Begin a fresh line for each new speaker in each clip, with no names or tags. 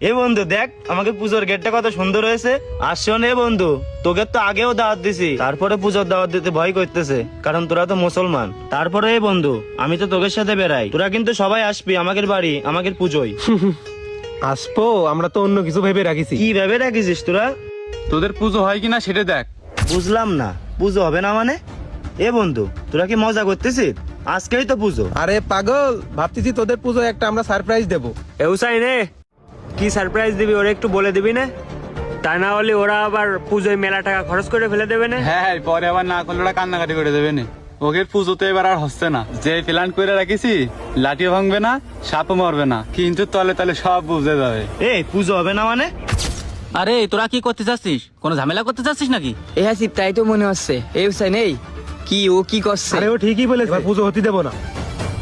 এ বন্ধু দেখ আমাকে পুজোর গেটটা কত সুন্দর হয়েছে। আর শোন এ বন্ধু, তোকে তো আগেও দাওয়াত দিছি, তারপরে পুজোর দাওয়াত দিতে ভয় করতেছে, কারণ তোরা তো মুসলমান। তারপরে এ বন্ধু, আমি তো তোদের সাথে বেড়াই, তোরা কিন্তু সবাই আসবি আমাদের বাড়ি আমাদের পুজোয়।
আসবো, আমরা তো অন্য কিছু ভেবে রাখিছি।
কি ভেবে রাখিস তোরা?
তোদের পুজো হয় কিনা সেটা দেখ।
বুঝলাম না, পুজো হবে না মানে? এ বন্ধু তোরা কি মজা করতেছিস? আজকেই তো পুজো।
আরে পাগল, ভাবতেছি তোদের পুজো একটা আমরা সারপ্রাইজ দেবো।
এউসাই রে, কি সারপ্রাইজ দিবি ওরা একটু বলে দিবি না? তা না হলে ওরা আবার পুজোয় মেলা টাকা খরচ করে ফেলে দেবে না।
হ্যাঁ, পরে আবার না করলে ওরা কান্নাকাটি করে দেবে না। ওকে পুজো তো এবার আর হচ্ছে না। যে প্ল্যান করে রাখিছি, লাঠিও ভাঙবে না, সাপও মরবে না, কিন্তু তলে তলে সব বুঝে যাবে।
এ পুজো হবে না মানে?
আরে তোরা কি করতে চাচ্ছিস? কোনো ঝামেলা করতে চাচ্ছিস নাকি?
এ হাসিব, তাই তো মনে হচ্ছে। এই হুসাইন, এই কি ও কি করছে?
আরে ও ঠিকই বলেছে, এবার পুজো হতে দেবো না।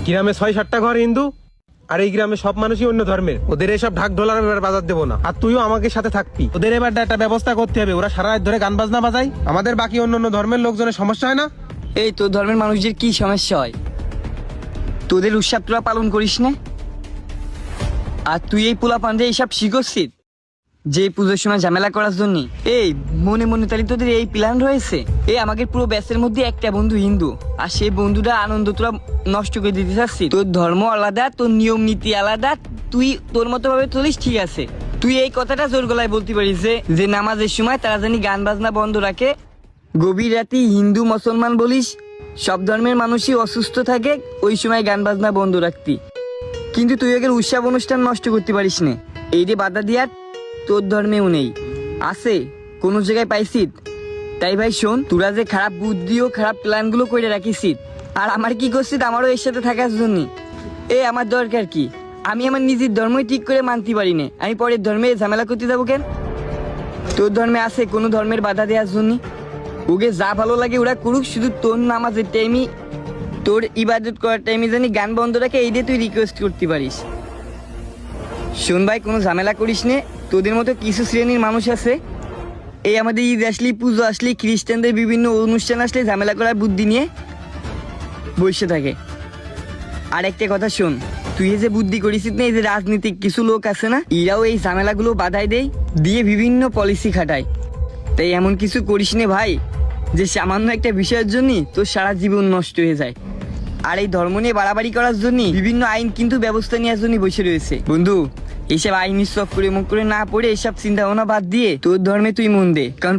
গ্রামে 6-7টা ঘর হিন্দু, আর এই গ্রামে সব মানুষই অন্য ধর্মের। ওদের এইসব ঢাক ঢোলার এবার বাজার দেবো না। আর তুইও আমাকে সাথে থাকবি। ওদের এবার একটা ব্যবস্থা করতে হবে। ওরা সারা রাত ধরে গান বাজনা বাজায়, আমাদের বাকি অন্য ধর্মের লোকজনের সমস্যা হয় না।
এই তোর ধর্মের মানুষদের কি সমস্যা হয়? তোদের উৎসব তোরা পালন করিস না, আর তুই এই পোলা পান্ডে এইসব শিখছিস যে পুজোর সময় ঝামেলা করার জন্য। এই মনে মনে তাহলে তোদের এই প্ল্যান রয়েছে? এই আমাদের পুরো ব্যাচের মধ্যে একটা বন্ধু হিন্দু, আর সেই বন্ধুটা আনন্দ তোরা নষ্ট করে দিতে চাচ্ছিস। তোর ধর্ম আলাদা, তোর নিয়ম নীতি আলাদা, তুই তোর মতো ভাবে চলিস, ঠিক আছে। তুই এই কথাটা জোর গলায় বলতে পারিস যে নামাজের সময় তারা জানি গান বাজনা বন্ধ রাখে, গভীর রাতে হিন্দু মুসলমান বলিস সব ধর্মের মানুষই অসুস্থ থাকে, ওই সময় গান বাজনা বন্ধ রাখতি। কিন্তু তুই আগের উৎসব অনুষ্ঠান নষ্ট করতে পারিস না। এই যে বাধা দিয়ার তোর ধর্মেও নেই, আছে কোনো জায়গায় পাইছিস? তাই ভাই শোন, তোরা যে খারাপ বুদ্ধি ও খারাপ প্ল্যানগুলো করে রাখিস, আর আমার কি করছিস আমারও এর সাথে থাকার জন্য? আমার দরকার কি? আমি আমার নিজের ধর্মই ঠিক করে মানতে পারি না, আমি পরের ধর্মে ঝামেলা করতে যাবো কেন? তোর ধর্মে আছে কোনো ধর্মের বাধা দেওয়ার জন্য? ওকে যা ভালো লাগে ওরা করুক, শুধু তোর নামাজের টাইমই, তোর ইবাদত করার টাইমে জানি গান বন্ধ রাখে, এই দিয়ে তুই রিকোয়েস্ট করতে পারিস। শোন ভাই, কোনো ঝামেলা করিস নে। তোদের মতো কিছু শ্রেণীর মানুষ আছে, এই আমাদের ঈদ আসলে, পুজো আসলে, খ্রিস্টানদের বিভিন্ন অনুষ্ঠান আসলে ঝামেলা করার বুদ্ধি নিয়ে বসে থাকে। আর একটা কথা শোন, তুই যে বুদ্ধি করিস না, এই যে রাজনীতিক কিছু লোক আছে না, এরাও এই ঝামেলাগুলো বাধাই দেয়, দিয়ে বিভিন্ন পলিসি খাটায়। তাই এমন কিছু করিস নে ভাই, যে সামান্য একটা বিষয়ের জন্য তোর সারা জীবন নষ্ট হয়ে যায়। আর এই ধর্ম নিয়ে বাড়াবাড়ি করার জন্য বিভিন্ন আইন কিন্তু ব্যবস্থা নেওয়ার জন্য বসে রয়েছে। বন্ধু, এইসব আইনি চক্করে মুখ করে না পড়ে এসব চিন্তা ভাবনা বাদ দিয়ে তোর ধর্মে তুই মন দে, কারণ